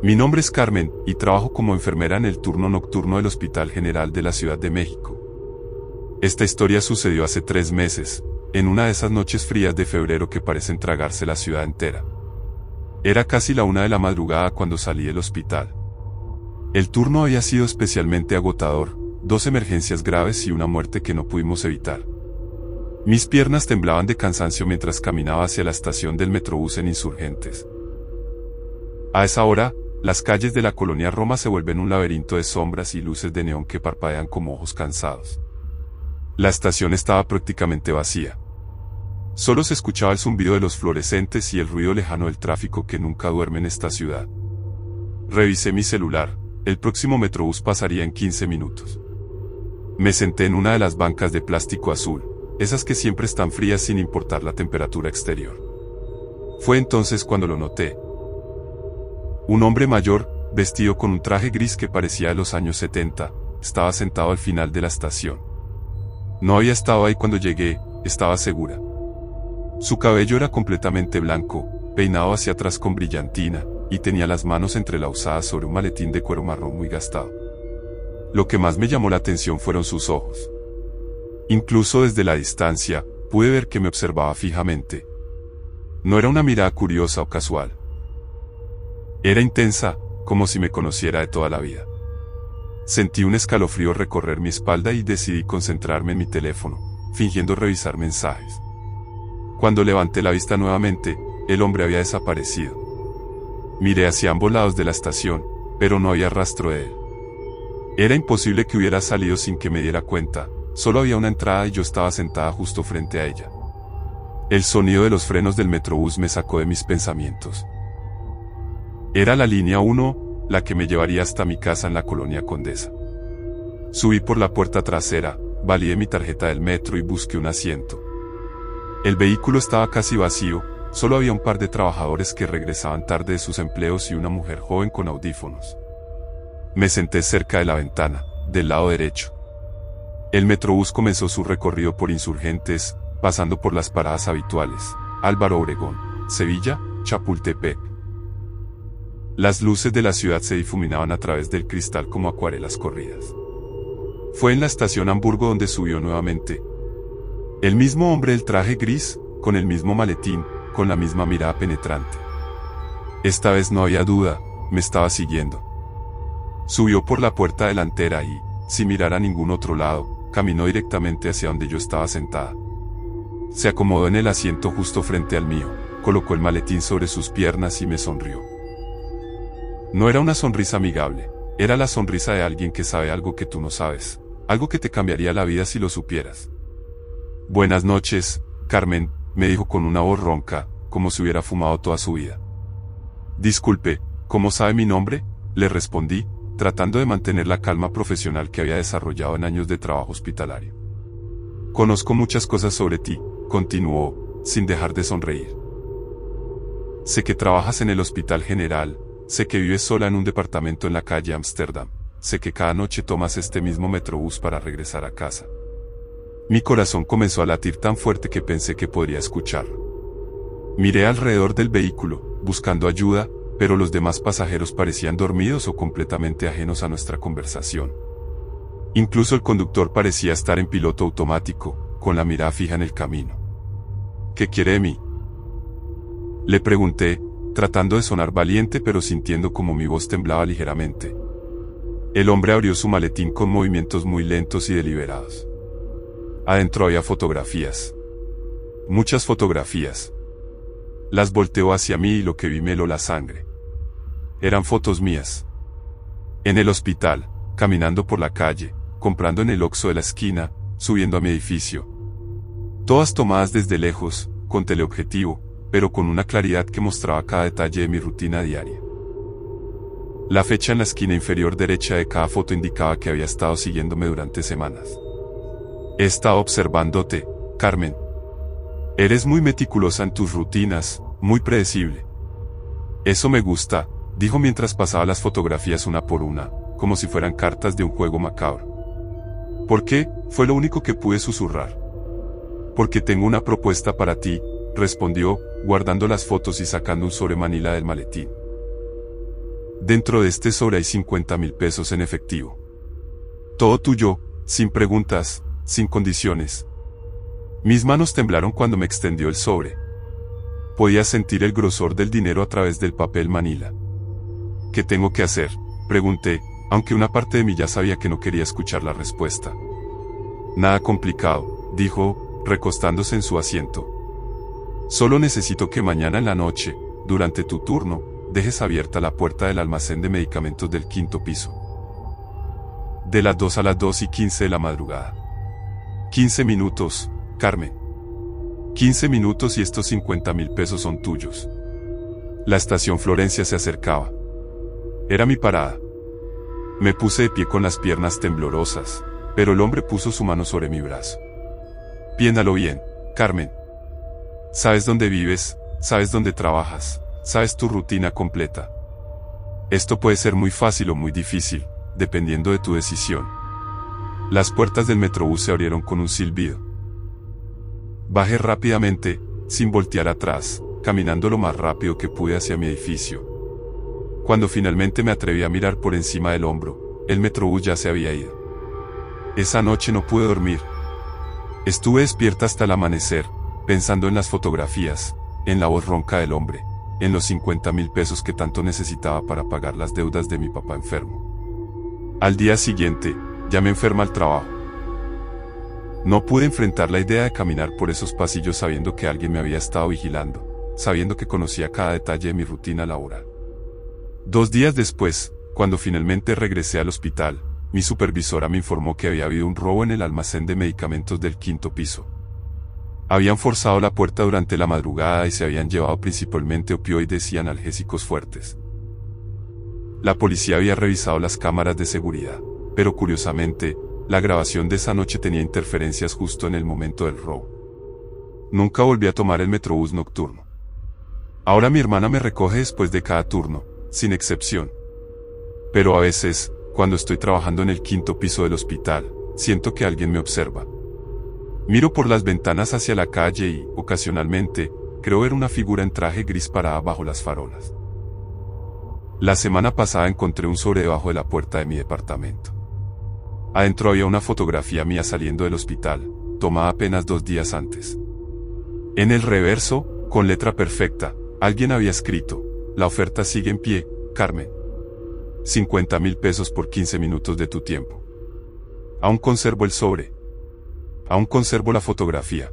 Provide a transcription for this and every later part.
Mi nombre es Carmen, y trabajo como enfermera en el turno nocturno del Hospital General de la Ciudad de México. Esta historia sucedió hace 3 meses, en una de esas noches frías de febrero que parecen tragarse la ciudad entera. Era casi la 1 de la madrugada cuando salí del hospital. El turno había sido especialmente agotador, 2 emergencias graves y una muerte que no pudimos evitar. Mis piernas temblaban de cansancio mientras caminaba hacia la estación del Metrobús en Insurgentes. A esa hora, las calles de la colonia Roma se vuelven un laberinto de sombras y luces de neón que parpadean como ojos cansados. La estación estaba prácticamente vacía. Solo se escuchaba el zumbido de los fluorescentes y el ruido lejano del tráfico que nunca duerme en esta ciudad. Revisé mi celular, el próximo Metrobús pasaría en 15 minutos. Me senté en una de las bancas de plástico azul, esas que siempre están frías sin importar la temperatura exterior. Fue entonces cuando lo noté. Un hombre mayor, vestido con un traje gris que parecía de los años 70, estaba sentado al final de la estación. No había estado ahí cuando llegué, estaba segura. Su cabello era completamente blanco, peinado hacia atrás con brillantina, y tenía las manos entrelazadas sobre un maletín de cuero marrón muy gastado. Lo que más me llamó la atención fueron sus ojos. Incluso desde la distancia, pude ver que me observaba fijamente. No era una mirada curiosa o casual. Era intensa, como si me conociera de toda la vida. Sentí un escalofrío recorrer mi espalda y decidí concentrarme en mi teléfono, fingiendo revisar mensajes. Cuando levanté la vista nuevamente, el hombre había desaparecido. Miré hacia ambos lados de la estación, pero no había rastro de él. Era imposible que hubiera salido sin que me diera cuenta, solo había una entrada y yo estaba sentada justo frente a ella. El sonido de los frenos del Metrobús me sacó de mis pensamientos. Era la línea 1, la que me llevaría hasta mi casa en la colonia Condesa. Subí por la puerta trasera, validé mi tarjeta del metro y busqué un asiento. El vehículo estaba casi vacío, solo había un par de trabajadores que regresaban tarde de sus empleos y una mujer joven con audífonos. Me senté cerca de la ventana, del lado derecho. El Metrobús comenzó su recorrido por Insurgentes, pasando por las paradas habituales: Álvaro Obregón, Sevilla, Chapultepec. Las luces de la ciudad se difuminaban a través del cristal como acuarelas corridas. Fue en la estación Hamburgo donde subió nuevamente. El mismo hombre del traje gris, con el mismo maletín, con la misma mirada penetrante. Esta vez no había duda, me estaba siguiendo. Subió por la puerta delantera y, sin mirar a ningún otro lado, caminó directamente hacia donde yo estaba sentada. Se acomodó en el asiento justo frente al mío, colocó el maletín sobre sus piernas y me sonrió. No era una sonrisa amigable, era la sonrisa de alguien que sabe algo que tú no sabes, algo que te cambiaría la vida si lo supieras. Buenas noches, Carmen, me dijo con una voz ronca, como si hubiera fumado toda su vida. Disculpe, ¿cómo sabe mi nombre?, le respondí, tratando de mantener la calma profesional que había desarrollado en años de trabajo hospitalario. Conozco muchas cosas sobre ti, continuó, sin dejar de sonreír. Sé que trabajas en el Hospital General, sé que vives sola en un departamento en la calle Ámsterdam, sé que cada noche tomas este mismo Metrobús para regresar a casa. Mi corazón comenzó a latir tan fuerte que pensé que podría escucharlo. Miré alrededor del vehículo, buscando ayuda, pero los demás pasajeros parecían dormidos o completamente ajenos a nuestra conversación. Incluso el conductor parecía estar en piloto automático, con la mirada fija en el camino. ¿Qué quiere de mí?, le pregunté, tratando de sonar valiente pero sintiendo como mi voz temblaba ligeramente. El hombre abrió su maletín con movimientos muy lentos y deliberados. Adentro había fotografías. Muchas fotografías. Las volteó hacia mí y lo que vi me heló la sangre. Eran fotos mías. En el hospital, caminando por la calle, comprando en el Oxxo de la esquina, subiendo a mi edificio. Todas tomadas desde lejos, con teleobjetivo, pero con una claridad que mostraba cada detalle de mi rutina diaria. La fecha en la esquina inferior derecha de cada foto indicaba que había estado siguiéndome durante semanas. He estado observándote, Carmen. Eres muy meticulosa en tus rutinas, muy predecible. Eso me gusta, dijo mientras pasaba las fotografías una por una, como si fueran cartas de un juego macabro. ¿Por qué?, fue lo único que pude susurrar. Porque tengo una propuesta para ti, respondió, guardando las fotos y sacando un sobremanila del maletín. Dentro de este sobre hay 50.000 pesos en efectivo. Todo tuyo, sin preguntas, sin condiciones. Mis manos temblaron cuando me extendió el sobre. Podía sentir el grosor del dinero a través del papel manila. ¿Qué tengo que hacer?, pregunté, aunque una parte de mí ya sabía que no quería escuchar la respuesta. Nada complicado, dijo, recostándose en su asiento. Solo necesito que mañana en la noche, durante tu turno, dejes abierta la puerta del almacén de medicamentos del 5º piso. De las 2 a las 2:15 de la madrugada. 15 minutos, Carmen. 15 minutos y estos 50.000 pesos son tuyos. La estación Florencia se acercaba. Era mi parada. Me puse de pie con las piernas temblorosas, pero el hombre puso su mano sobre mi brazo. Piénsalo bien, Carmen. Sabes dónde vives, sabes dónde trabajas, sabes tu rutina completa. Esto puede ser muy fácil o muy difícil, dependiendo de tu decisión. Las puertas del metrobús se abrieron con un silbido. Bajé rápidamente, sin voltear atrás, caminando lo más rápido que pude hacia mi edificio. Cuando finalmente me atreví a mirar por encima del hombro, el metrobús ya se había ido. Esa noche no pude dormir. Estuve despierta hasta el amanecer, pensando en las fotografías, en la voz ronca del hombre, en los 50.000 pesos que tanto necesitaba para pagar las deudas de mi papá enfermo. Al día siguiente, llamé enferma al trabajo. No pude enfrentar la idea de caminar por esos pasillos sabiendo que alguien me había estado vigilando, sabiendo que conocía cada detalle de mi rutina laboral. 2 días después, cuando finalmente regresé al hospital, mi supervisora me informó que había habido un robo en el almacén de medicamentos del 5º piso. Habían forzado la puerta durante la madrugada y se habían llevado principalmente opioides y analgésicos fuertes. La policía había revisado las cámaras de seguridad, pero curiosamente, la grabación de esa noche tenía interferencias justo en el momento del robo. Nunca volví a tomar el metrobús nocturno. Ahora mi hermana me recoge después de cada turno, sin excepción. Pero a veces, cuando estoy trabajando en el 5º piso del hospital, siento que alguien me observa. Miro por las ventanas hacia la calle y, ocasionalmente, creo ver una figura en traje gris parada bajo las farolas. La semana pasada encontré un sobre debajo de la puerta de mi departamento. Adentro había una fotografía mía saliendo del hospital, tomada apenas 2 días antes. En el reverso, con letra perfecta, alguien había escrito: la oferta sigue en pie, Carmen. 50.000 pesos por 15 minutos de tu tiempo. Aún conservo el sobre. Aún conservo la fotografía.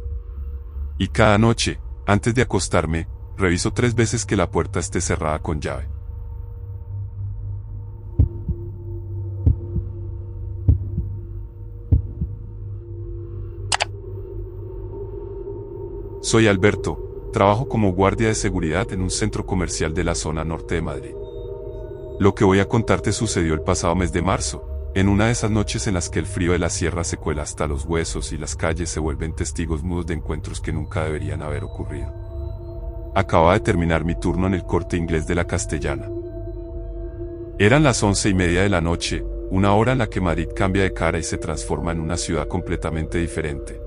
Y cada noche, antes de acostarme, reviso 3 veces que la puerta esté cerrada con llave. Soy Alberto, trabajo como guardia de seguridad en un centro comercial de la zona norte de Madrid. Lo que voy a contarte sucedió el pasado mes de marzo, en una de esas noches en las que el frío de la sierra se cuela hasta los huesos y las calles se vuelven testigos mudos de encuentros que nunca deberían haber ocurrido. Acababa de terminar mi turno en el Corte Inglés de la Castellana. Eran las 11:30 de la noche, una hora en la que Madrid cambia de cara y se transforma en una ciudad completamente diferente.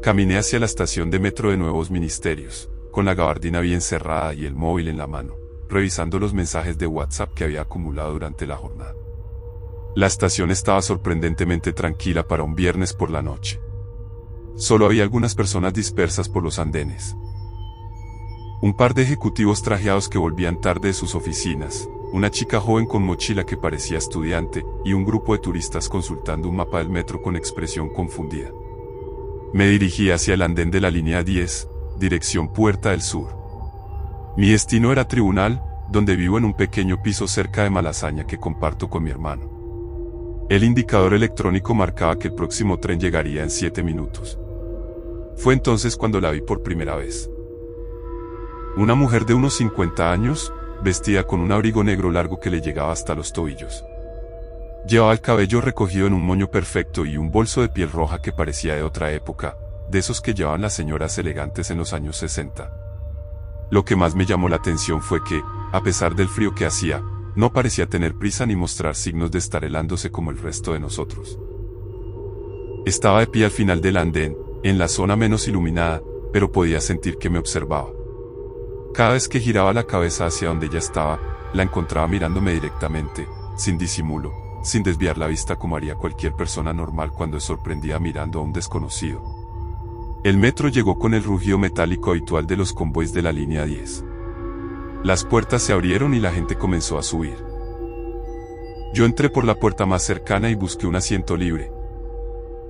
Caminé hacia la estación de metro de Nuevos Ministerios, con la gabardina bien cerrada y el móvil en la mano, revisando los mensajes de WhatsApp que había acumulado durante la jornada. La estación estaba sorprendentemente tranquila para un viernes por la noche. Solo había algunas personas dispersas por los andenes. Un par de ejecutivos trajeados que volvían tarde de sus oficinas, una chica joven con mochila que parecía estudiante, y un grupo de turistas consultando un mapa del metro con expresión confundida. Me dirigí hacia el andén de la línea 10, dirección Puerta del Sur. Mi destino era Tribunal, donde vivo en un pequeño piso cerca de Malasaña que comparto con mi hermano. El indicador electrónico marcaba que el próximo tren llegaría en 7 minutos. Fue entonces cuando la vi por primera vez. Una mujer de unos 50 años, vestida con un abrigo negro largo que le llegaba hasta los tobillos. Llevaba el cabello recogido en un moño perfecto y un bolso de piel roja que parecía de otra época, de esos que llevaban las señoras elegantes en los años 60. Lo que más me llamó la atención fue que, a pesar del frío que hacía, no parecía tener prisa ni mostrar signos de estar helándose como el resto de nosotros. Estaba de pie al final del andén, en la zona menos iluminada, pero podía sentir que me observaba. Cada vez que giraba la cabeza hacia donde ella estaba, la encontraba mirándome directamente, sin disimulo, sin desviar la vista como haría cualquier persona normal cuando es sorprendida mirando a un desconocido. El metro llegó con el rugido metálico habitual de los convoys de la línea 10. Las puertas se abrieron y la gente comenzó a subir. Yo entré por la puerta más cercana y busqué un asiento libre.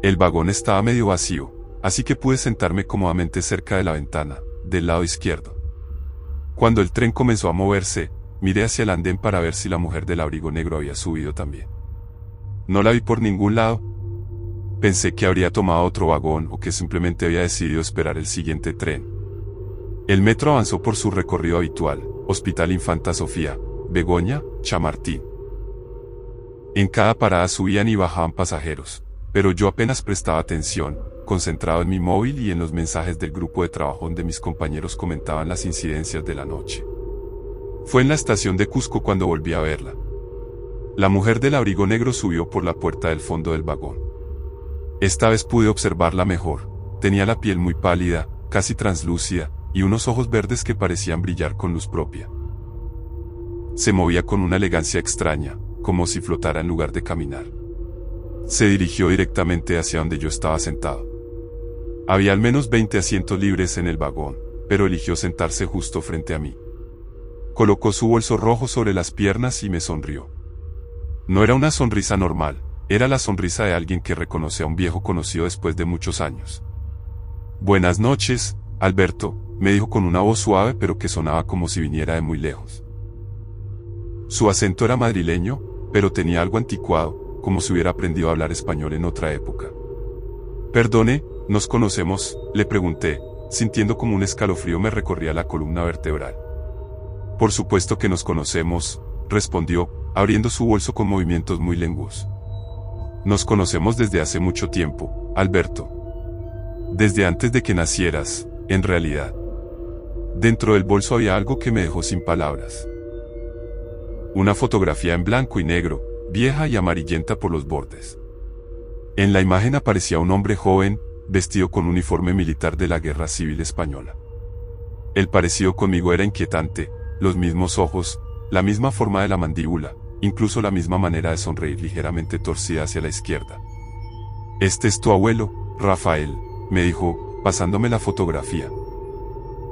El vagón estaba medio vacío, así que pude sentarme cómodamente cerca de la ventana, del lado izquierdo. Cuando el tren comenzó a moverse, miré hacia el andén para ver si la mujer del abrigo negro había subido también. No la vi por ningún lado. Pensé que habría tomado otro vagón o que simplemente había decidido esperar el siguiente tren. El metro avanzó por su recorrido habitual: Hospital Infanta Sofía, Begoña, Chamartín. En cada parada subían y bajaban pasajeros, pero yo apenas prestaba atención, concentrado en mi móvil y en los mensajes del grupo de trabajo donde mis compañeros comentaban las incidencias de la noche. Fue en la estación de Cusco cuando volví a verla. La mujer del abrigo negro subió por la puerta del fondo del vagón. Esta vez pude observarla mejor. Tenía la piel muy pálida, casi translúcida, y unos ojos verdes que parecían brillar con luz propia. Se movía con una elegancia extraña, como si flotara en lugar de caminar. Se dirigió directamente hacia donde yo estaba sentado. Había al menos 20 asientos libres en el vagón, pero eligió sentarse justo frente a mí. Colocó su bolso rojo sobre las piernas y me sonrió. No era una sonrisa normal, era la sonrisa de alguien que reconoce a un viejo conocido después de muchos años. «Buenas noches, Alberto», me dijo con una voz suave pero que sonaba como si viniera de muy lejos. Su acento era madrileño, pero tenía algo anticuado, como si hubiera aprendido a hablar español en otra época. «Perdone, ¿nos conocemos?», le pregunté, sintiendo como un escalofrío me recorría la columna vertebral. «Por supuesto que nos conocemos», respondió, abriendo su bolso con movimientos muy lenguos. «Nos conocemos desde hace mucho tiempo, Alberto. Desde antes de que nacieras, en realidad». Dentro del bolso había algo que me dejó sin palabras. Una fotografía en blanco y negro, vieja y amarillenta por los bordes. En la imagen aparecía un hombre joven, vestido con uniforme militar de la Guerra Civil Española. El parecido conmigo era inquietante, los mismos ojos, la misma forma de la mandíbula, incluso la misma manera de sonreír ligeramente torcida hacia la izquierda. «Este es tu abuelo, Rafael», me dijo, pasándome la fotografía.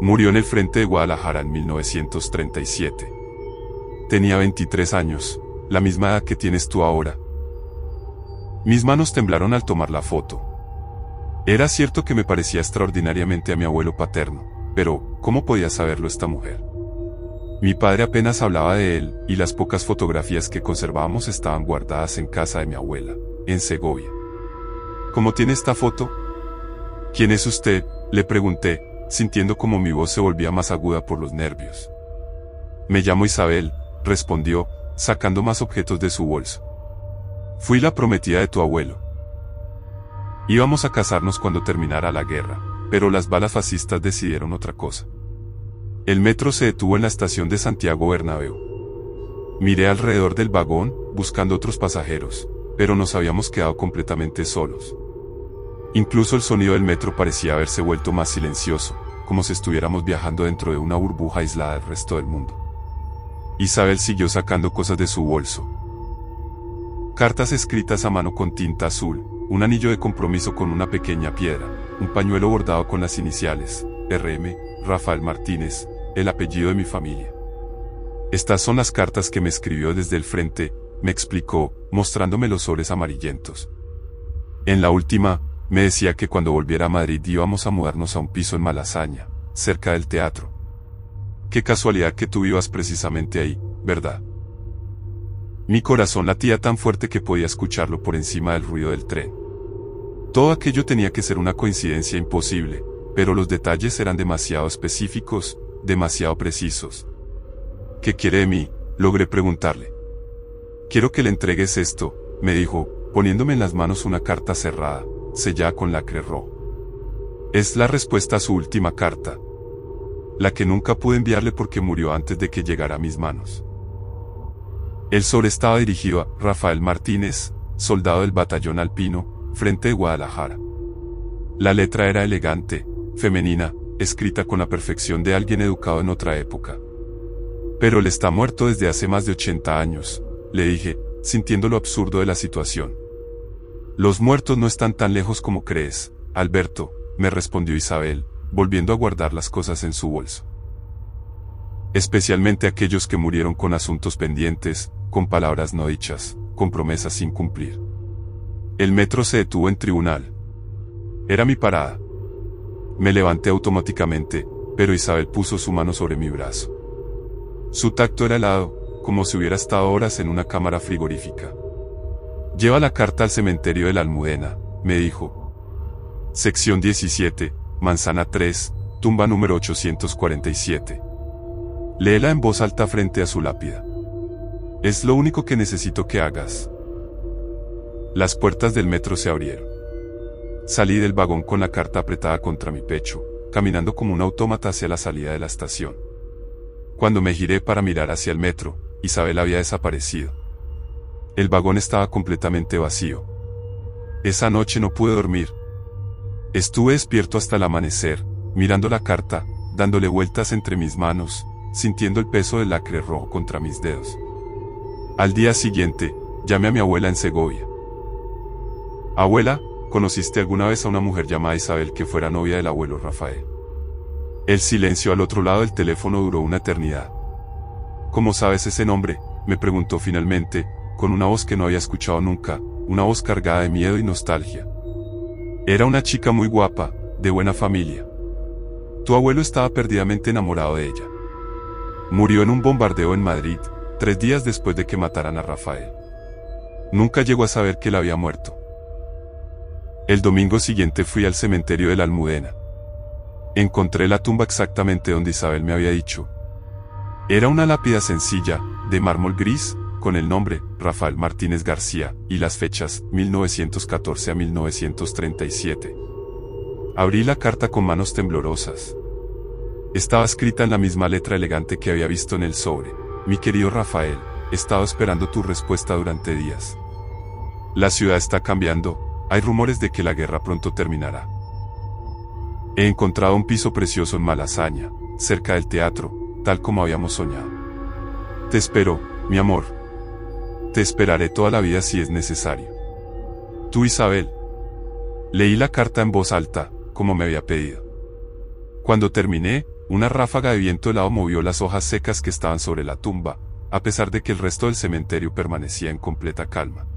Murió en el frente de Guadalajara en 1937. Tenía 23 años, la misma edad que tienes tú ahora. Mis manos temblaron al tomar la foto. Era cierto que me parecía extraordinariamente a mi abuelo paterno, pero ¿cómo podía saberlo esta mujer? Mi padre apenas hablaba de él, y las pocas fotografías que conservábamos estaban guardadas en casa de mi abuela, en Segovia. ¿Cómo tiene esta foto? «¿Quién es usted?», le pregunté, sintiendo como mi voz se volvía más aguda por los nervios. «Me llamo Isabel», respondió, sacando más objetos de su bolso. «Fui la prometida de tu abuelo. Íbamos a casarnos cuando terminara la guerra, pero las balas fascistas decidieron otra cosa». El metro se detuvo en la estación de Santiago Bernabéu. Miré alrededor del vagón, buscando otros pasajeros, pero nos habíamos quedado completamente solos. Incluso el sonido del metro parecía haberse vuelto más silencioso, como si estuviéramos viajando dentro de una burbuja aislada del resto del mundo. Isabel siguió sacando cosas de su bolso. Cartas escritas a mano con tinta azul, un anillo de compromiso con una pequeña piedra, un pañuelo bordado con las iniciales, RM, Rafael Martínez, el apellido de mi familia. «Estas son las cartas que me escribió desde el frente», me explicó, mostrándome los sobres amarillentos. En la última, me decía que cuando volviera a Madrid íbamos a mudarnos a un piso en Malasaña, cerca del teatro. Qué casualidad que tú vivas precisamente ahí, ¿verdad? Mi corazón latía tan fuerte que podía escucharlo por encima del ruido del tren. Todo aquello tenía que ser una coincidencia imposible, pero los detalles eran demasiado específicos, demasiado precisos. «¿Qué quiere de mí?», logré preguntarle. «Quiero que le entregues esto», me dijo, poniéndome en las manos una carta cerrada, sellada con lacre rojo. Es la respuesta a su última carta, la que nunca pude enviarle porque murió antes de que llegara a mis manos. El sobre estaba dirigido a Rafael Martínez, soldado del batallón alpino, frente de Guadalajara. La letra era elegante, femenina, escrita con la perfección de alguien educado en otra época. Pero él está muerto desde hace más de 80 años, le dije, sintiendo lo absurdo de la situación. Los muertos no están tan lejos como crees, Alberto, me respondió Isabel, volviendo a guardar las cosas en su bolso. Especialmente aquellos que murieron con asuntos pendientes, con palabras no dichas, con promesas sin cumplir. El metro se detuvo en Tribunal. Era mi parada. Me levanté automáticamente, pero Isabel puso su mano sobre mi brazo. Su tacto era helado, como si hubiera estado horas en una cámara frigorífica. Lleva la carta al cementerio de la Almudena, me dijo. Sección 17, Manzana 3, tumba número 847. Léela en voz alta frente a su lápida. Es lo único que necesito que hagas. Las puertas del metro se abrieron. Salí del vagón con la carta apretada contra mi pecho, caminando como un autómata hacia la salida de la estación. Cuando me giré para mirar hacia el metro, Isabel había desaparecido. El vagón estaba completamente vacío. Esa noche no pude dormir. Estuve despierto hasta el amanecer, mirando la carta, dándole vueltas entre mis manos, sintiendo el peso del lacre rojo contra mis dedos. Al día siguiente, llamé a mi abuela en Segovia. Abuela, ¿conociste alguna vez a una mujer llamada Isabel que fuera novia del abuelo Rafael? El silencio al otro lado del teléfono duró una eternidad. ¿Cómo sabes ese nombre?, me preguntó finalmente, con una voz que no había escuchado nunca, una voz cargada de miedo y nostalgia. Era una chica muy guapa, de buena familia. Tu abuelo estaba perdidamente enamorado de ella. Murió en un bombardeo en Madrid, 3 días después de que mataran a Rafael. Nunca llegó a saber que él había muerto. El domingo siguiente fui al cementerio de la Almudena. Encontré la tumba exactamente donde Isabel me había dicho. Era una lápida sencilla, de mármol gris, con el nombre, Rafael Martínez García, y las fechas, 1914 a 1937. Abrí la carta con manos temblorosas. Estaba escrita en la misma letra elegante que había visto en el sobre. Mi querido Rafael, he estado esperando tu respuesta durante días. La ciudad está cambiando, hay rumores de que la guerra pronto terminará. He encontrado un piso precioso en Malasaña, cerca del teatro, tal como habíamos soñado. Te espero, mi amor. Te esperaré toda la vida si es necesario. Tú, Isabel. Leí la carta en voz alta, como me había pedido. Cuando terminé, una ráfaga de viento helado movió las hojas secas que estaban sobre la tumba, a pesar de que el resto del cementerio permanecía en completa calma.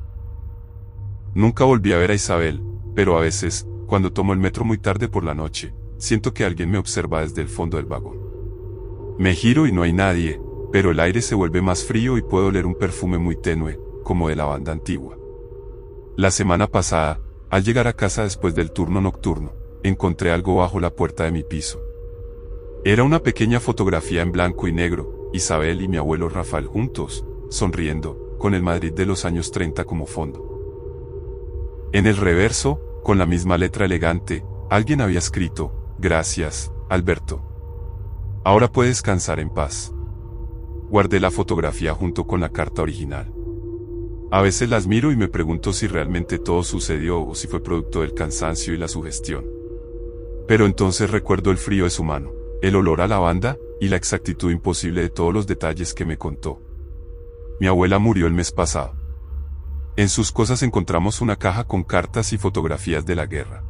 Nunca volví a ver a Isabel, pero a veces, cuando tomo el metro muy tarde por la noche, siento que alguien me observa desde el fondo del vagón. Me giro y no hay nadie, pero el aire se vuelve más frío y puedo oler un perfume muy tenue, como de lavanda antigua. La semana pasada, al llegar a casa después del turno nocturno, encontré algo bajo la puerta de mi piso. Era una pequeña fotografía en blanco y negro, Isabel y mi abuelo Rafael juntos, sonriendo, con el Madrid de los años 30 como fondo. En el reverso, con la misma letra elegante, alguien había escrito, gracias, Alberto. Ahora puedes descansar en paz. Guardé la fotografía junto con la carta original. A veces las miro y me pregunto si realmente todo sucedió o si fue producto del cansancio y la sugestión. Pero entonces recuerdo el frío de su mano, el olor a lavanda, y la exactitud imposible de todos los detalles que me contó. Mi abuela murió el mes pasado. En sus cosas encontramos una caja con cartas y fotografías de la guerra.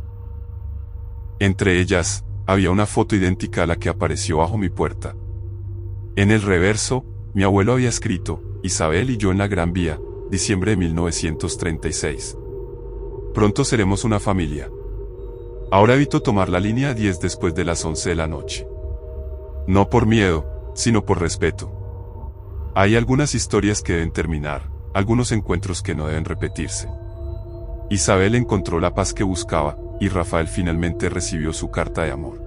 Entre ellas, había una foto idéntica a la que apareció bajo mi puerta. En el reverso, mi abuelo había escrito, Isabel y yo en la Gran Vía, diciembre de 1936. Pronto seremos una familia. Ahora evito tomar la línea 10 después de las 11 de la noche. No por miedo, sino por respeto. Hay algunas historias que deben terminar, algunos encuentros que no deben repetirse. Isabel encontró la paz que buscaba, y Rafael finalmente recibió su carta de amor.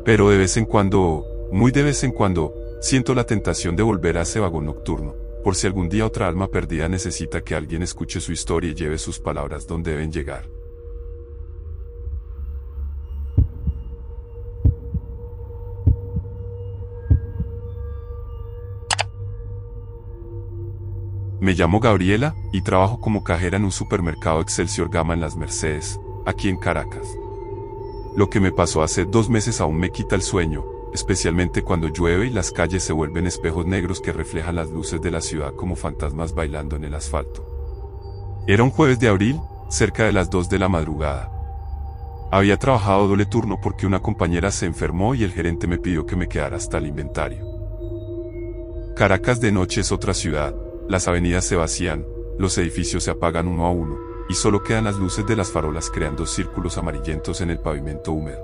Pero de vez en cuando, muy de vez en cuando, siento la tentación de volver a ese vagón nocturno, por si algún día otra alma perdida necesita que alguien escuche su historia y lleve sus palabras donde deben llegar. Me llamo Gabriela, y trabajo como cajera en un supermercado Excelsior Gama en Las Mercedes, aquí en Caracas. Lo que me pasó hace 2 meses aún me quita el sueño, especialmente cuando llueve y las calles se vuelven espejos negros que reflejan las luces de la ciudad como fantasmas bailando en el asfalto. Era un jueves de abril, cerca de las 2 de la madrugada. Había trabajado doble turno porque una compañera se enfermó y el gerente me pidió que me quedara hasta el inventario. Caracas de noche es otra ciudad, las avenidas se vacían, los edificios se apagan uno a uno, y solo quedan las luces de las farolas creando círculos amarillentos en el pavimento húmedo.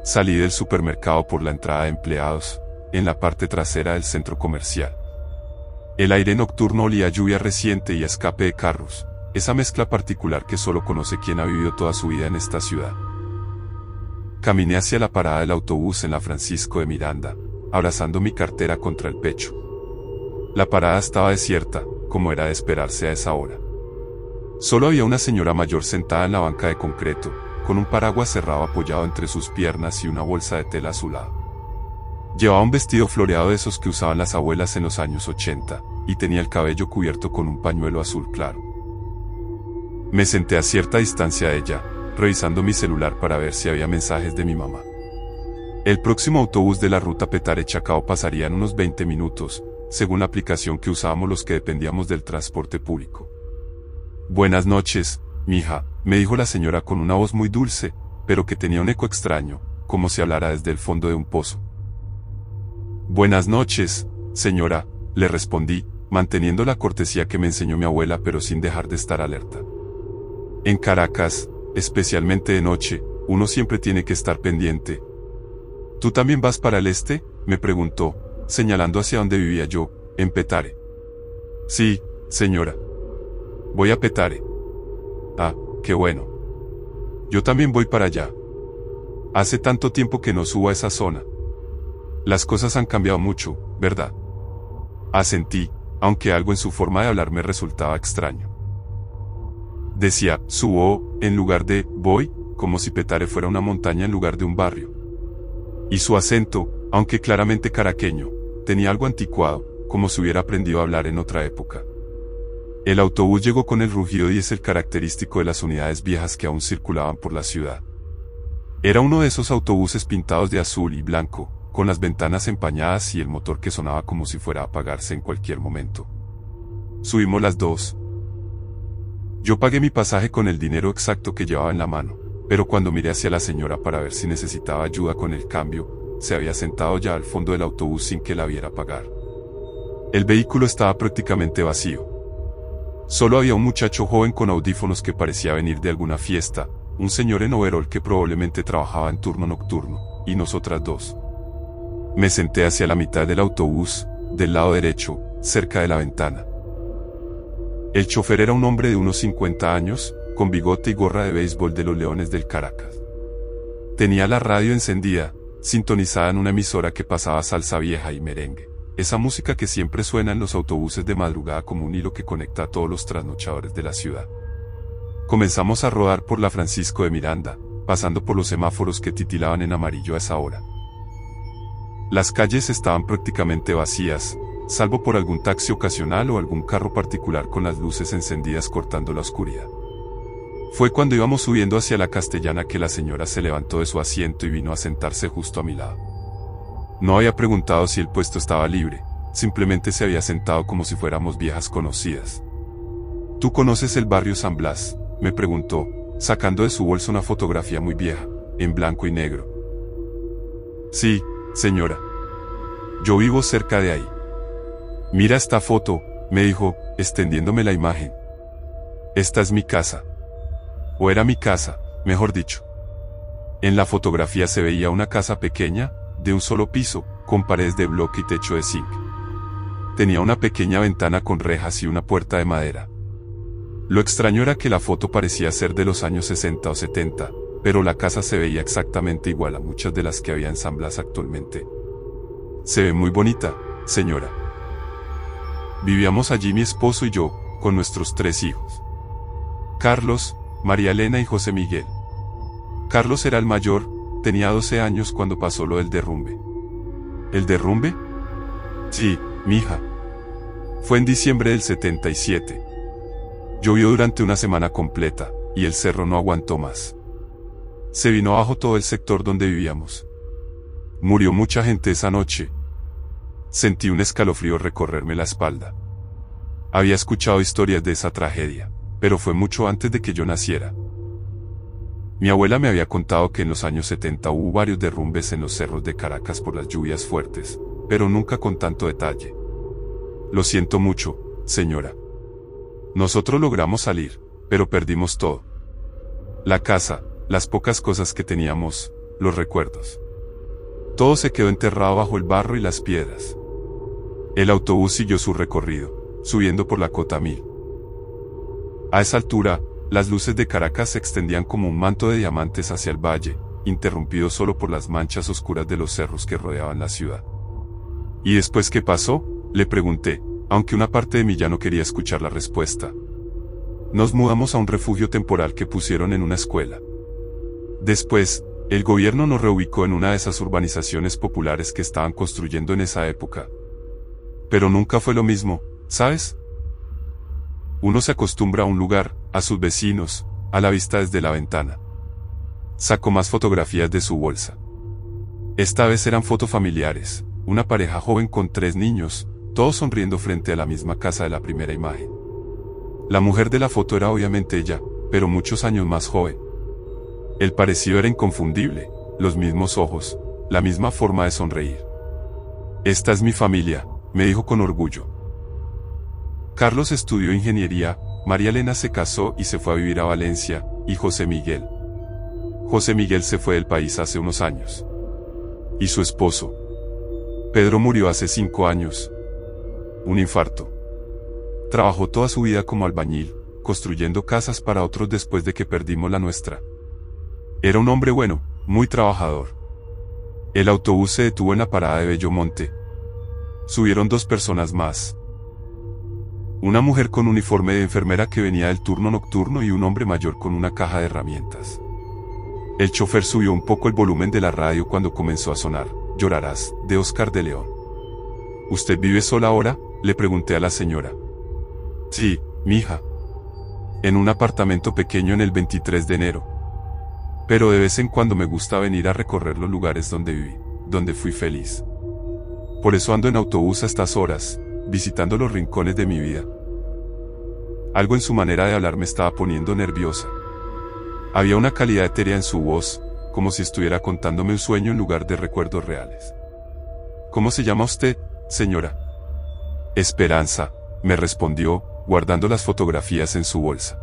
Salí del supermercado por la entrada de empleados, en la parte trasera del centro comercial. El aire nocturno olía a lluvia reciente y a escape de carros, esa mezcla particular que solo conoce quien ha vivido toda su vida en esta ciudad. Caminé hacia la parada del autobús en la Francisco de Miranda, abrazando mi cartera contra el pecho. La parada estaba desierta, como era de esperarse a esa hora. Solo había una señora mayor sentada en la banca de concreto, con un paraguas cerrado apoyado entre sus piernas y una bolsa de tela a su lado. Llevaba un vestido floreado de esos que usaban las abuelas en los años 80, y tenía el cabello cubierto con un pañuelo azul claro. Me senté a cierta distancia de ella, revisando mi celular para ver si había mensajes de mi mamá. El próximo autobús de la ruta Petare-Chacao pasaría en unos 20 minutos, según la aplicación que usábamos los que dependíamos del transporte público. Buenas noches, mija, me dijo la señora con una voz muy dulce, pero que tenía un eco extraño, como si hablara desde el fondo de un pozo. Buenas noches, señora, le respondí, manteniendo la cortesía que me enseñó mi abuela pero sin dejar de estar alerta. En Caracas, especialmente de noche, uno siempre tiene que estar pendiente. ¿Tú también vas para el este?, me preguntó, señalando hacia donde vivía yo, en Petare. Sí, señora. Voy a Petare. Ah, qué bueno. Yo también voy para allá. Hace tanto tiempo que no subo a esa zona. Las cosas han cambiado mucho, ¿verdad? Asentí, aunque algo en su forma de hablar me resultaba extraño. Decía, subo, en lugar de, voy, como si Petare fuera una montaña en lugar de un barrio. Y su acento, aunque claramente caraqueño, tenía algo anticuado, como si hubiera aprendido a hablar en otra época. El autobús llegó con el rugido diésel característico de las unidades viejas que aún circulaban por la ciudad. Era uno de esos autobuses pintados de azul y blanco, con las ventanas empañadas y el motor que sonaba como si fuera a apagarse en cualquier momento. Subimos las dos. Yo pagué mi pasaje con el dinero exacto que llevaba en la mano, pero cuando miré hacia la señora para ver si necesitaba ayuda con el cambio, se había sentado ya al fondo del autobús sin que la viera pagar. El vehículo estaba prácticamente vacío. Solo había un muchacho joven con audífonos que parecía venir de alguna fiesta, un señor en overol que probablemente trabajaba en turno nocturno, y nosotras dos. Me senté hacia la mitad del autobús, del lado derecho, cerca de la ventana. El chofer era un hombre de unos 50 años, con bigote y gorra de béisbol de los Leones del Caracas. Tenía la radio encendida, sintonizada en una emisora que pasaba salsa vieja y merengue, esa música que siempre suena en los autobuses de madrugada como un hilo que conecta a todos los trasnochadores de la ciudad. Comenzamos a rodar por la Francisco de Miranda, pasando por los semáforos que titilaban en amarillo a esa hora. Las calles estaban prácticamente vacías, salvo por algún taxi ocasional o algún carro particular con las luces encendidas cortando la oscuridad. Fue cuando íbamos subiendo hacia la Castellana que la señora se levantó de su asiento y vino a sentarse justo a mi lado. No había preguntado si el puesto estaba libre, simplemente se había sentado como si fuéramos viejas conocidas. ¿Tú conoces el barrio San Blas?, me preguntó, sacando de su bolsa una fotografía muy vieja, en blanco y negro. Sí, señora. Yo vivo cerca de ahí. Mira esta foto, me dijo, extendiéndome la imagen. Esta es mi casa. O era mi casa, mejor dicho. En la fotografía se veía una casa pequeña, de un solo piso, con paredes de bloque y techo de zinc. Tenía una pequeña ventana con rejas y una puerta de madera. Lo extraño era que la foto parecía ser de los años 60 o 70, pero la casa se veía exactamente igual a muchas de las que había en San Blas actualmente. Se ve muy bonita, señora. Vivíamos allí mi esposo y yo, con nuestros 3 hijos. Carlos, María Elena y José Miguel. Carlos era el mayor, tenía 12 años cuando pasó lo del derrumbe. ¿El derrumbe? Sí, mija. Fue en diciembre del 77. Llovió durante una semana completa, y el cerro no aguantó más. Se vino abajo todo el sector donde vivíamos. Murió mucha gente esa noche. Sentí un escalofrío recorrerme la espalda. Había escuchado historias de esa tragedia, pero fue mucho antes de que yo naciera. Mi abuela me había contado que en los años 70 hubo varios derrumbes en los cerros de Caracas por las lluvias fuertes, pero nunca con tanto detalle. Lo siento mucho, señora. Nosotros logramos salir, pero perdimos todo. La casa, las pocas cosas que teníamos, los recuerdos. Todo se quedó enterrado bajo el barro y las piedras. El autobús siguió su recorrido, subiendo por la Cota 1000. A esa altura, las luces de Caracas se extendían como un manto de diamantes hacia el valle, interrumpido solo por las manchas oscuras de los cerros que rodeaban la ciudad. ¿Y después qué pasó?, le pregunté, aunque una parte de mí ya no quería escuchar la respuesta. Nos mudamos a un refugio temporal que pusieron en una escuela. Después, el gobierno nos reubicó en una de esas urbanizaciones populares que estaban construyendo en esa época. Pero nunca fue lo mismo, ¿sabes? Uno se acostumbra a un lugar, a sus vecinos, a la vista desde la ventana. Sacó más fotografías de su bolsa. Esta vez eran fotos familiares, una pareja joven con 3 niños, todos sonriendo frente a la misma casa de la primera imagen. La mujer de la foto era obviamente ella, pero muchos años más joven. El parecido era inconfundible, los mismos ojos, la misma forma de sonreír. Esta es mi familia, me dijo con orgullo. Carlos estudió ingeniería, María Elena se casó y se fue a vivir a Valencia, y José Miguel. José Miguel se fue del país hace unos años. ¿Y su esposo? Pedro murió hace 5 años. Un infarto. Trabajó toda su vida como albañil, construyendo casas para otros después de que perdimos la nuestra. Era un hombre bueno, muy trabajador. El autobús se detuvo en la parada de Bellomonte. Subieron 2 personas más. Una mujer con uniforme de enfermera que venía del turno nocturno y un hombre mayor con una caja de herramientas. El chofer subió un poco el volumen de la radio cuando comenzó a sonar Llorarás, de Oscar de León. ¿Usted vive sola ahora?, le pregunté a la señora. Sí, mija. En un apartamento pequeño en el 23 de enero. Pero de vez en cuando me gusta venir a recorrer los lugares donde viví, donde fui feliz. Por eso ando en autobús a estas horas, visitando los rincones de mi vida. Algo en su manera de hablar me estaba poniendo nerviosa. Había una calidad etérea en su voz, como si estuviera contándome un sueño en lugar de recuerdos reales. ¿Cómo se llama usted, señora? Esperanza, me respondió, guardando las fotografías en su bolsa.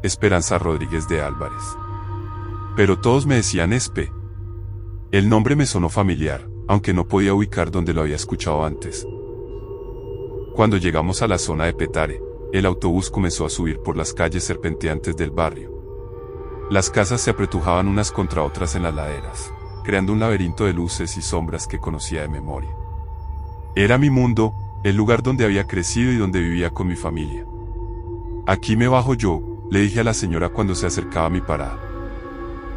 Esperanza Rodríguez de Álvarez. Pero todos me decían Espe. El nombre me sonó familiar, aunque no podía ubicar donde lo había escuchado antes. Cuando llegamos a la zona de Petare, el autobús comenzó a subir por las calles serpenteantes del barrio. Las casas se apretujaban unas contra otras en las laderas, creando un laberinto de luces y sombras que conocía de memoria. Era mi mundo, el lugar donde había crecido y donde vivía con mi familia. Aquí me bajo yo, le dije a la señora cuando se acercaba a mi parada.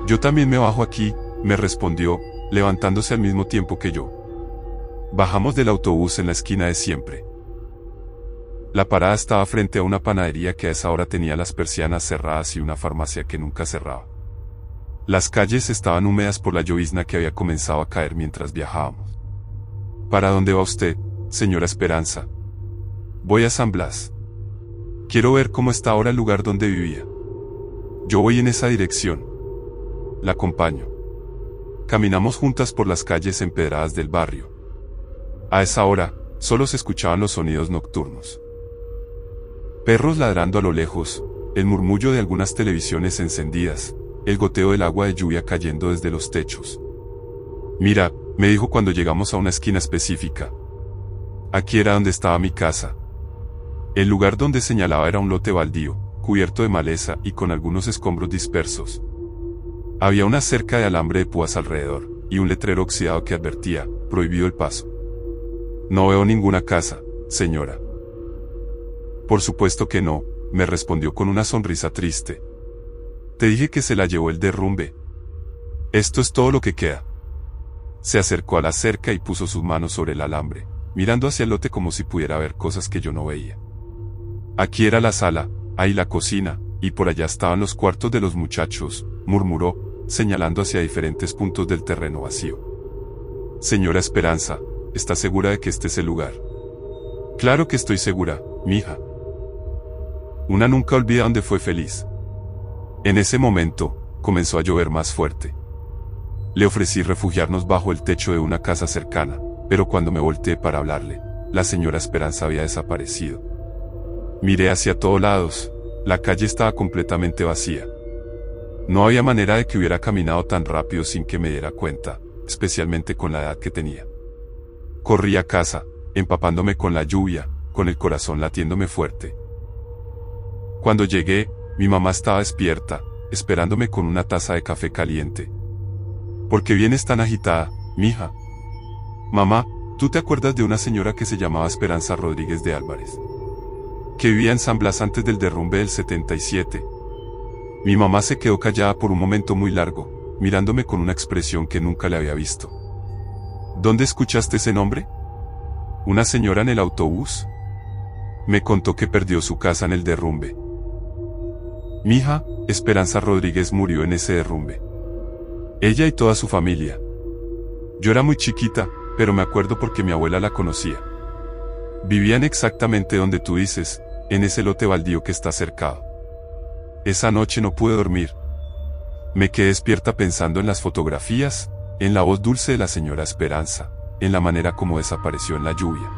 Yo también me bajo aquí, me respondió, levantándose al mismo tiempo que yo. Bajamos del autobús en la esquina de siempre. La parada estaba frente a una panadería que a esa hora tenía las persianas cerradas y una farmacia que nunca cerraba. Las calles estaban húmedas por la llovizna que había comenzado a caer mientras viajábamos. ¿Para dónde va usted, señora Esperanza? Voy a San Blas. Quiero ver cómo está ahora el lugar donde vivía. Yo voy en esa dirección. La acompaño. Caminamos juntas por las calles empedradas del barrio. A esa hora, solo se escuchaban los sonidos nocturnos. Perros ladrando a lo lejos, el murmullo de algunas televisiones encendidas, el goteo del agua de lluvia cayendo desde los techos. Mira, me dijo cuando llegamos a una esquina específica. Aquí era donde estaba mi casa. El lugar donde señalaba era un lote baldío, cubierto de maleza y con algunos escombros dispersos. Había una cerca de alambre de púas alrededor, y un letrero oxidado que advertía, prohibido el paso. No veo ninguna casa, señora. Por supuesto que no, me respondió con una sonrisa triste. Te dije que se la llevó el derrumbe. Esto es todo lo que queda. Se acercó a la cerca y puso sus manos sobre el alambre, mirando hacia el lote como si pudiera ver cosas que yo no veía. Aquí era la sala, ahí la cocina, y por allá estaban los cuartos de los muchachos, murmuró, señalando hacia diferentes puntos del terreno vacío. Señora Esperanza, ¿está segura de que este es el lugar? Claro que estoy segura, mija. Una nunca olvida dónde fue feliz. En ese momento, comenzó a llover más fuerte. Le ofrecí refugiarnos bajo el techo de una casa cercana, pero cuando me volteé para hablarle, la señora Esperanza había desaparecido. Miré hacia todos lados, la calle estaba completamente vacía. No había manera de que hubiera caminado tan rápido sin que me diera cuenta, especialmente con la edad que tenía. Corrí a casa, empapándome con la lluvia, con el corazón latiéndome fuerte. Cuando llegué, mi mamá estaba despierta, esperándome con una taza de café caliente. ¿Por qué vienes tan agitada, mija? Mamá, ¿tú te acuerdas de una señora que se llamaba Esperanza Rodríguez de Álvarez? Que vivía en San Blas antes del derrumbe del 77. Mi mamá se quedó callada por un momento muy largo, mirándome con una expresión que nunca le había visto. ¿Dónde escuchaste ese nombre? ¿Una señora en el autobús? Me contó que perdió su casa en el derrumbe. Mija, Esperanza Rodríguez murió en ese derrumbe. Ella y toda su familia. Yo era muy chiquita, pero me acuerdo porque mi abuela la conocía. Vivían exactamente donde tú dices, en ese lote baldío que está cercado. Esa noche no pude dormir. Me quedé despierta pensando en las fotografías, en la voz dulce de la señora Esperanza, en la manera como desapareció en la lluvia.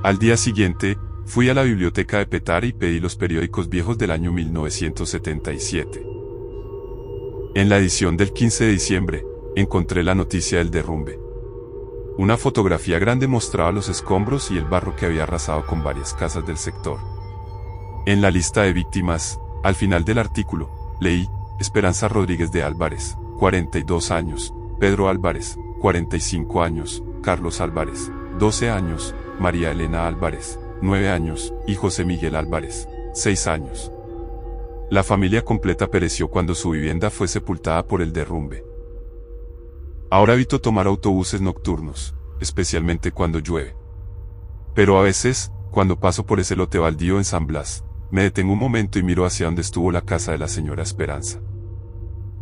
Al día siguiente, fui a la biblioteca de Petare y pedí los periódicos viejos del año 1977. En la edición del 15 de diciembre, encontré la noticia del derrumbe. Una fotografía grande mostraba los escombros y el barro que había arrasado con varias casas del sector. En la lista de víctimas, al final del artículo, leí, Esperanza Rodríguez de Álvarez, 42 años, Pedro Álvarez, 45 años, Carlos Álvarez, 12 años, María Elena Álvarez, 9 años, y José Miguel Álvarez, 6 años. La familia completa pereció cuando su vivienda fue sepultada por el derrumbe. Ahora evito tomar autobuses nocturnos, especialmente cuando llueve. Pero a veces, cuando paso por ese lote baldío en San Blas, me detengo un momento y miro hacia donde estuvo la casa de la señora Esperanza.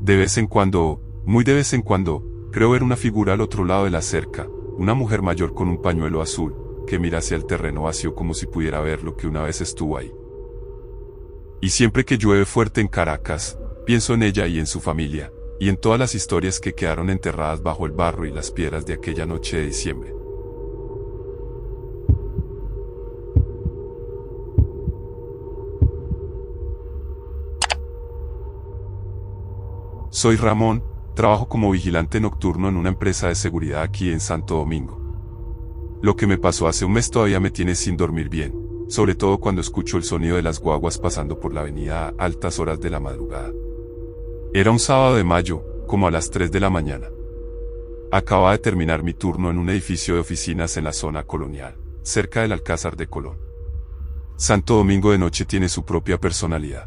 De vez en cuando, muy de vez en cuando, creo ver una figura al otro lado de la cerca, una mujer mayor con un pañuelo azul, que mira hacia el terreno vacío como si pudiera ver lo que una vez estuvo ahí. Y siempre que llueve fuerte en Caracas, pienso en ella y en su familia, y en todas las historias que quedaron enterradas bajo el barro y las piedras de aquella noche de diciembre. Soy Ramón, trabajo como vigilante nocturno en una empresa de seguridad aquí en Santo Domingo. Lo que me pasó hace un mes todavía me tiene sin dormir bien, sobre todo cuando escucho el sonido de las guaguas pasando por la avenida a altas horas de la madrugada. Era un sábado de mayo, como a las 3 de la mañana. Acababa de terminar mi turno en un edificio de oficinas en la zona colonial, cerca del Alcázar de Colón. Santo Domingo de noche tiene su propia personalidad.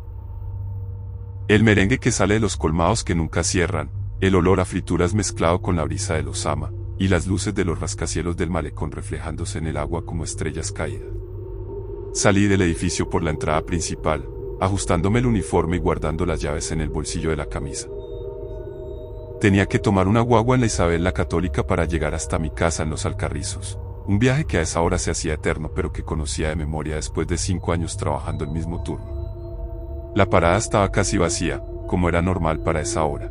El merengue que sale de los colmados que nunca cierran, el olor a frituras mezclado con la brisa de Osama, y las luces de los rascacielos del malecón reflejándose en el agua como estrellas caídas. Salí del edificio por la entrada principal, ajustándome el uniforme y guardando las llaves en el bolsillo de la camisa. Tenía que tomar una guagua en la Isabel la Católica para llegar hasta mi casa en Los Alcarrizos, un viaje que a esa hora se hacía eterno pero que conocía de memoria después de 5 años trabajando el mismo turno. La parada estaba casi vacía, como era normal para esa hora.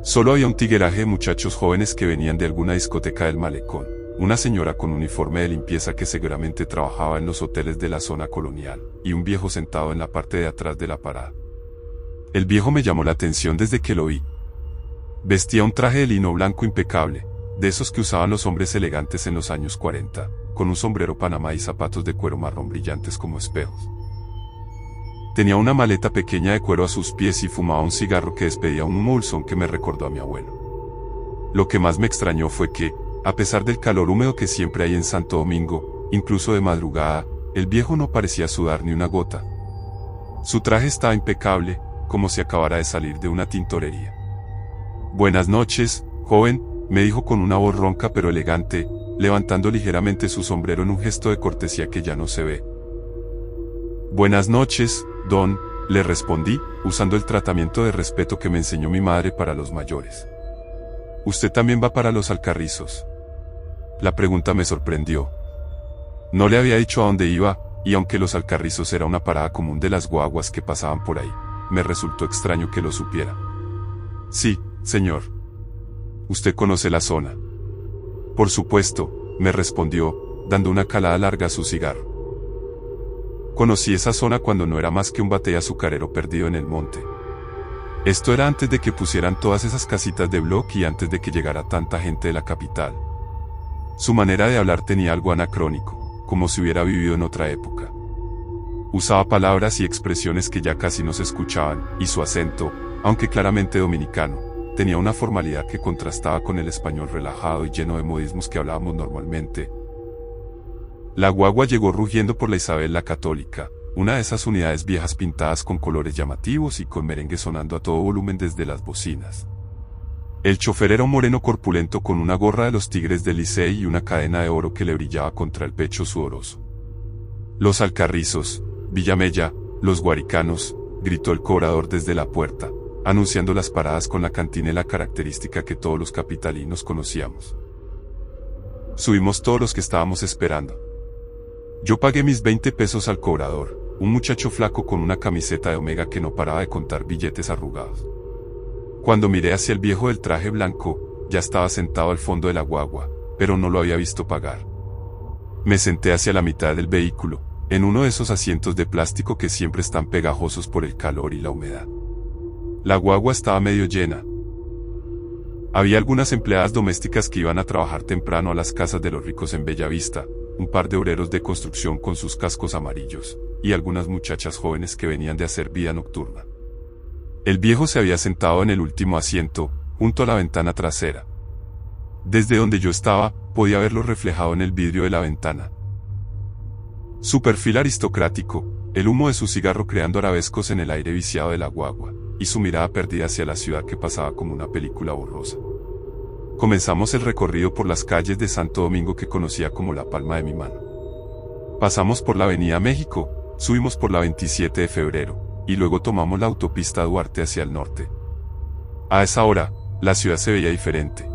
Solo había un tigueraje de muchachos jóvenes que venían de alguna discoteca del malecón, una señora con uniforme de limpieza que seguramente trabajaba en los hoteles de la zona colonial, y un viejo sentado en la parte de atrás de la parada. El viejo me llamó la atención desde que lo vi. Vestía un traje de lino blanco impecable, de esos que usaban los hombres elegantes en los años 40, con un sombrero panamá y zapatos de cuero marrón brillantes como espejos. Tenía una maleta pequeña de cuero a sus pies y fumaba un cigarro que despedía un humo dulzón que me recordó a mi abuelo. Lo que más me extrañó fue que, a pesar del calor húmedo que siempre hay en Santo Domingo, incluso de madrugada, el viejo no parecía sudar ni una gota. Su traje estaba impecable, como si acabara de salir de una tintorería. «Buenas noches, joven», me dijo con una voz ronca pero elegante, levantando ligeramente su sombrero en un gesto de cortesía que ya no se ve. «Buenas noches, don», le respondí, usando el tratamiento de respeto que me enseñó mi madre para los mayores. ¿Usted también va para los Alcarrizos? La pregunta me sorprendió. No le había dicho a dónde iba, y aunque los Alcarrizos era una parada común de las guaguas que pasaban por ahí, me resultó extraño que lo supiera. Sí, señor. ¿Usted conoce la zona? Por supuesto, me respondió, dando una calada larga a su cigarro. Conocí esa zona cuando no era más que un batey azucarero perdido en el monte. Esto era antes de que pusieran todas esas casitas de bloc y antes de que llegara tanta gente de la capital. Su manera de hablar tenía algo anacrónico, como si hubiera vivido en otra época. Usaba palabras y expresiones que ya casi no se escuchaban, y su acento, aunque claramente dominicano, tenía una formalidad que contrastaba con el español relajado y lleno de modismos que hablábamos normalmente. La guagua llegó rugiendo por la Isabel la Católica, una de esas unidades viejas pintadas con colores llamativos y con merengue sonando a todo volumen desde las bocinas. El chofer era un moreno corpulento con una gorra de los Tigres del Licey y una cadena de oro que le brillaba contra el pecho sudoroso. Los Alcarrizos, Villamella, los Guaricanos, gritó el cobrador desde la puerta, anunciando las paradas con la cantinela característica que todos los capitalinos conocíamos. Subimos todos los que estábamos esperando. Yo pagué mis 20 pesos al cobrador, un muchacho flaco con una camiseta de Omega que no paraba de contar billetes arrugados. Cuando miré hacia el viejo del traje blanco, ya estaba sentado al fondo de la guagua, pero no lo había visto pagar. Me senté hacia la mitad del vehículo, en uno de esos asientos de plástico que siempre están pegajosos por el calor y la humedad. La guagua estaba medio llena. Había algunas empleadas domésticas que iban a trabajar temprano a las casas de los ricos en Bellavista, un par de obreros de construcción con sus cascos amarillos, y algunas muchachas jóvenes que venían de hacer vida nocturna. El viejo se había sentado en el último asiento, junto a la ventana trasera. Desde donde yo estaba, podía verlo reflejado en el vidrio de la ventana. Su perfil aristocrático, el humo de su cigarro creando arabescos en el aire viciado de la guagua, y su mirada perdida hacia la ciudad que pasaba como una película borrosa. Comenzamos el recorrido por las calles de Santo Domingo que conocía como la palma de mi mano. Pasamos por la Avenida México, subimos por la 27 de febrero, y luego tomamos la autopista Duarte hacia el norte. A esa hora, la ciudad se veía diferente.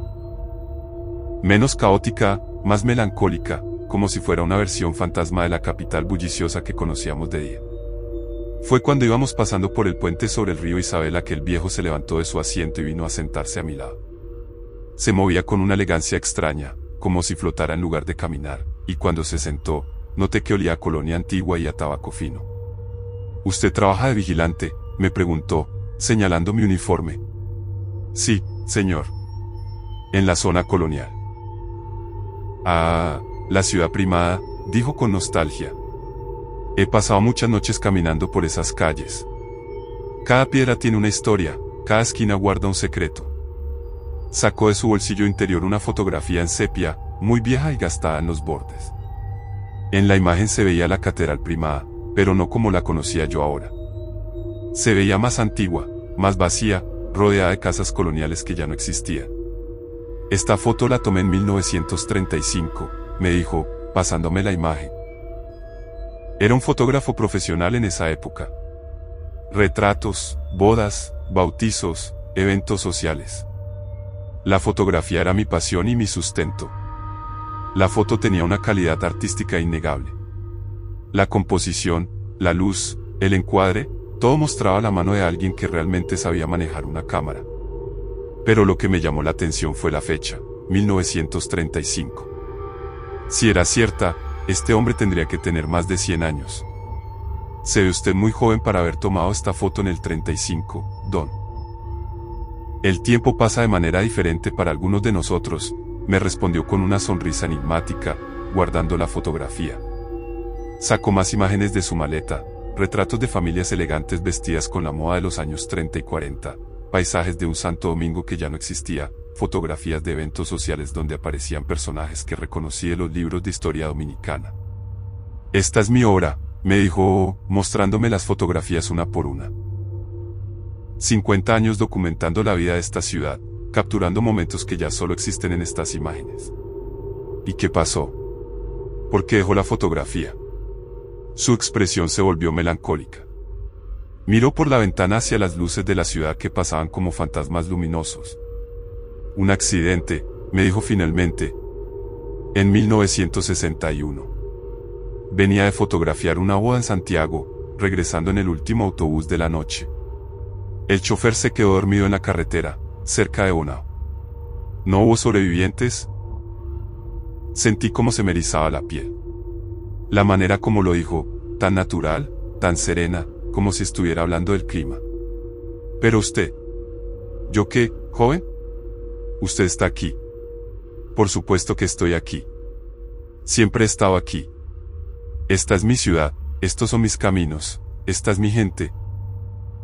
Menos caótica, más melancólica, como si fuera una versión fantasma de la capital bulliciosa que conocíamos de día. Fue cuando íbamos pasando por el puente sobre el río Isabela que el viejo se levantó de su asiento y vino a sentarse a mi lado. Se movía con una elegancia extraña, como si flotara en lugar de caminar, y cuando se sentó, noté que olía a colonia antigua y a tabaco fino. ¿Usted trabaja de vigilante?, me preguntó, señalando mi uniforme. Sí, señor. En la zona colonial. Ah, la ciudad primada, dijo con nostalgia. He pasado muchas noches caminando por esas calles. Cada piedra tiene una historia, cada esquina guarda un secreto. Sacó de su bolsillo interior una fotografía en sepia, muy vieja y gastada en los bordes. En la imagen se veía la catedral primada, pero no como la conocía yo ahora. Se veía más antigua, más vacía, rodeada de casas coloniales que ya no existían. Esta foto la tomé en 1935, me dijo, pasándome la imagen. Era un fotógrafo profesional en esa época. Retratos, bodas, bautizos, eventos sociales. La fotografía era mi pasión y mi sustento. La foto tenía una calidad artística innegable. La composición, la luz, el encuadre, todo mostraba la mano de alguien que realmente sabía manejar una cámara. Pero lo que me llamó la atención fue la fecha, 1935. Si era cierta, este hombre tendría que tener más de 100 años. Se ve usted muy joven para haber tomado esta foto en el 35, don. El tiempo pasa de manera diferente para algunos de nosotros, me respondió con una sonrisa enigmática, guardando la fotografía. Sacó más imágenes de su maleta, retratos de familias elegantes vestidas con la moda de los años 30 y 40, paisajes de un Santo Domingo que ya no existía, fotografías de eventos sociales donde aparecían personajes que reconocí de los libros de historia dominicana. Esta es mi obra, me dijo, mostrándome las fotografías una por una. 50 años documentando la vida de esta ciudad, capturando momentos que ya solo existen en estas imágenes. ¿Y qué pasó? ¿Por qué dejó la fotografía? Su expresión se volvió melancólica. Miró por la ventana hacia las luces de la ciudad que pasaban como fantasmas luminosos. Un accidente, me dijo finalmente. En 1961. Venía de fotografiar una boda en Santiago, regresando en el último autobús de la noche. El chofer se quedó dormido en la carretera, cerca de Bonao. ¿No hubo sobrevivientes? Sentí cómo se me erizaba la piel. La manera como lo dijo, tan natural, tan serena, como si estuviera hablando del clima. Pero usted. ¿Yo qué, joven? Usted está aquí. Por supuesto que estoy aquí. Siempre he estado aquí. Esta es mi ciudad, estos son mis caminos, esta es mi gente.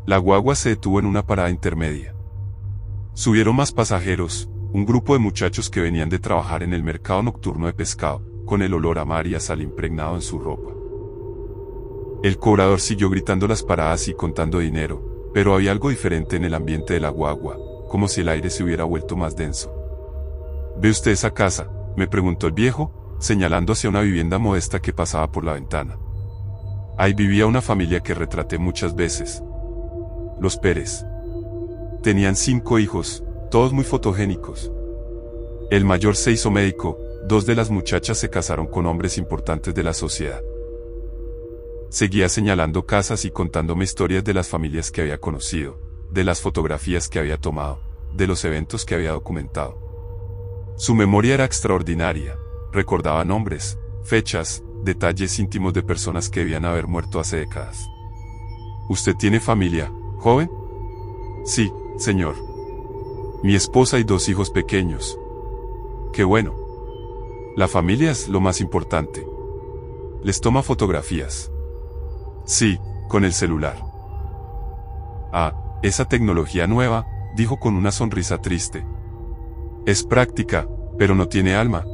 La guagua se detuvo en una parada intermedia. Subieron más pasajeros, un grupo de muchachos que venían de trabajar en el mercado nocturno de pescado, con el olor a mar y a sal impregnado en su ropa. El cobrador siguió gritando las paradas y contando dinero, pero había algo diferente en el ambiente de la guagua, como si el aire se hubiera vuelto más denso. ¿Ve usted esa casa?, me preguntó el viejo, señalando hacia una vivienda modesta que pasaba por la ventana. Ahí vivía una familia que retraté muchas veces. Los Pérez. Tenían 5 hijos, todos muy fotogénicos. El mayor se hizo médico, 2 de las muchachas se casaron con hombres importantes de la sociedad. Seguía señalando casas y contándome historias de las familias que había conocido, de las fotografías que había tomado, de los eventos que había documentado. Su memoria era extraordinaria, recordaba nombres, fechas, detalles íntimos de personas que debían haber muerto hace décadas. ¿Usted tiene familia, joven? Sí, señor. Mi esposa y 2 hijos pequeños. Qué bueno. La familia es lo más importante. ¿Les toma fotografías? Sí, con el celular. Ah, esa tecnología nueva, dijo con una sonrisa triste. Es práctica, pero no tiene alma.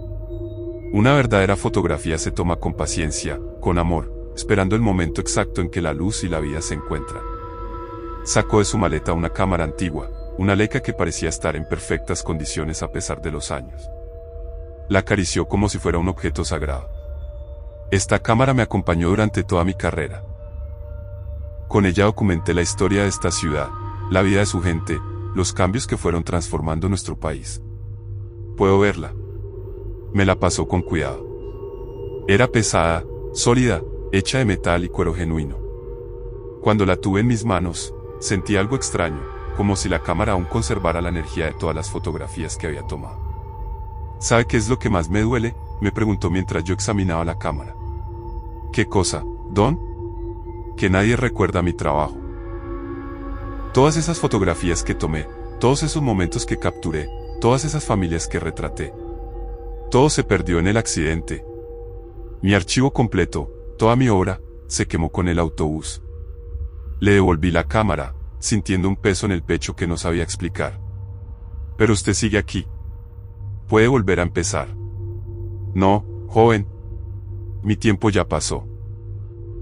Una verdadera fotografía se toma con paciencia, con amor, esperando el momento exacto en que la luz y la vida se encuentran. Sacó de su maleta una cámara antigua, una Leica que parecía estar en perfectas condiciones a pesar de los años. La acarició como si fuera un objeto sagrado. Esta cámara me acompañó durante toda mi carrera. Con ella documenté la historia de esta ciudad, la vida de su gente, los cambios que fueron transformando nuestro país. Puedo verla. Me la pasó con cuidado. Era pesada, sólida, hecha de metal y cuero genuino. Cuando la tuve en mis manos, sentí algo extraño, como si la cámara aún conservara la energía de todas las fotografías que había tomado. ¿Sabe qué es lo que más me duele?, me preguntó mientras yo examinaba la cámara. ¿Qué cosa, Don? Que nadie recuerda mi trabajo. Todas esas fotografías que tomé, todos esos momentos que capturé, todas esas familias que retraté. Todo se perdió en el accidente. Mi archivo completo, toda mi obra, se quemó con el autobús. Le devolví la cámara, sintiendo un peso en el pecho que no sabía explicar. Pero usted sigue aquí. Puede volver a empezar. No, joven. Mi tiempo ya pasó.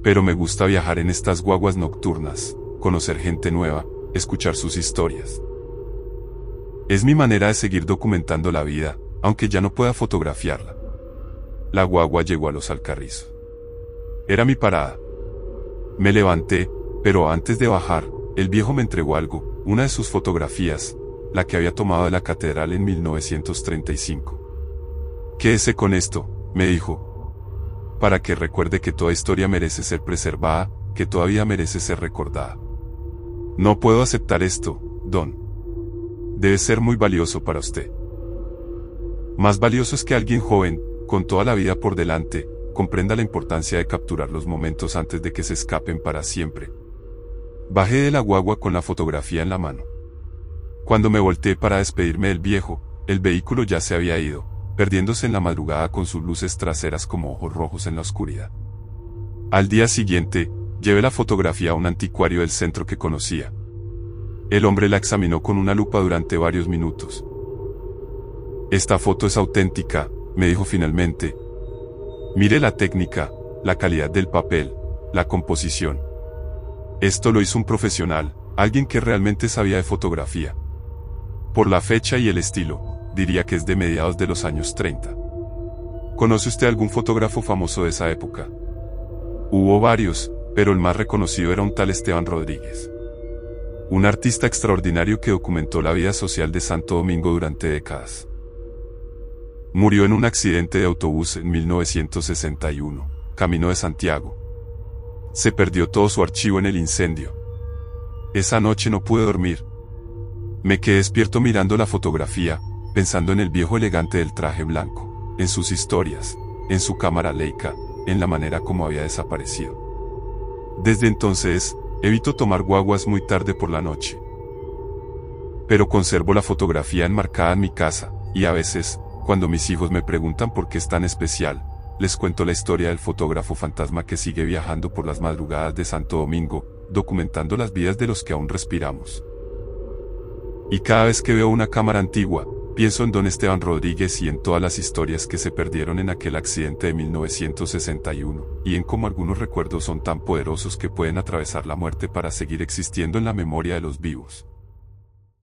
Pero me gusta viajar en estas guaguas nocturnas, conocer gente nueva, escuchar sus historias. Es mi manera de seguir documentando la vida, aunque ya no pueda fotografiarla. La guagua llegó a Los Alcarrizos. Era mi parada. Me levanté, pero antes de bajar, el viejo me entregó algo, una de sus fotografías, la que había tomado de la catedral en 1935. Quédese con esto, me dijo, para que recuerde que toda historia merece ser preservada, que todavía merece ser recordada. No puedo aceptar esto, Don. Debe ser muy valioso para usted. Más valioso es que alguien joven, con toda la vida por delante, comprenda la importancia de capturar los momentos antes de que se escapen para siempre. Bajé de la guagua con la fotografía en la mano. Cuando me volteé para despedirme del viejo, el vehículo ya se había ido, perdiéndose en la madrugada con sus luces traseras como ojos rojos en la oscuridad. Al día siguiente, llevé la fotografía a un anticuario del centro que conocía. El hombre la examinó con una lupa durante varios minutos. Esta foto es auténtica, me dijo finalmente. Mire la técnica, la calidad del papel, la composición. Esto lo hizo un profesional, alguien que realmente sabía de fotografía. Por la fecha y el estilo, diría que es de mediados de los años 30. ¿Conoce usted algún fotógrafo famoso de esa época? Hubo varios, pero el más reconocido era un tal Esteban Rodríguez. un artista extraordinario que documentó la vida social de Santo Domingo durante décadas. Murió en un accidente de autobús en 1961, camino de Santiago. Se perdió todo su archivo en el incendio. Esa noche no pude dormir. Me quedé despierto mirando la fotografía, pensando en el viejo elegante del traje blanco, en sus historias, en su cámara Leica, en la manera como había desaparecido. Desde entonces, evito tomar guaguas muy tarde por la noche. Pero conservo la fotografía enmarcada en mi casa, y a veces, cuando mis hijos me preguntan por qué es tan especial, les cuento la historia del fotógrafo fantasma que sigue viajando por las madrugadas de Santo Domingo, documentando las vidas de los que aún respiramos. Y cada vez que veo una cámara antigua, pienso en don Esteban Rodríguez y en todas las historias que se perdieron en aquel accidente de 1961, y en cómo algunos recuerdos son tan poderosos que pueden atravesar la muerte para seguir existiendo en la memoria de los vivos.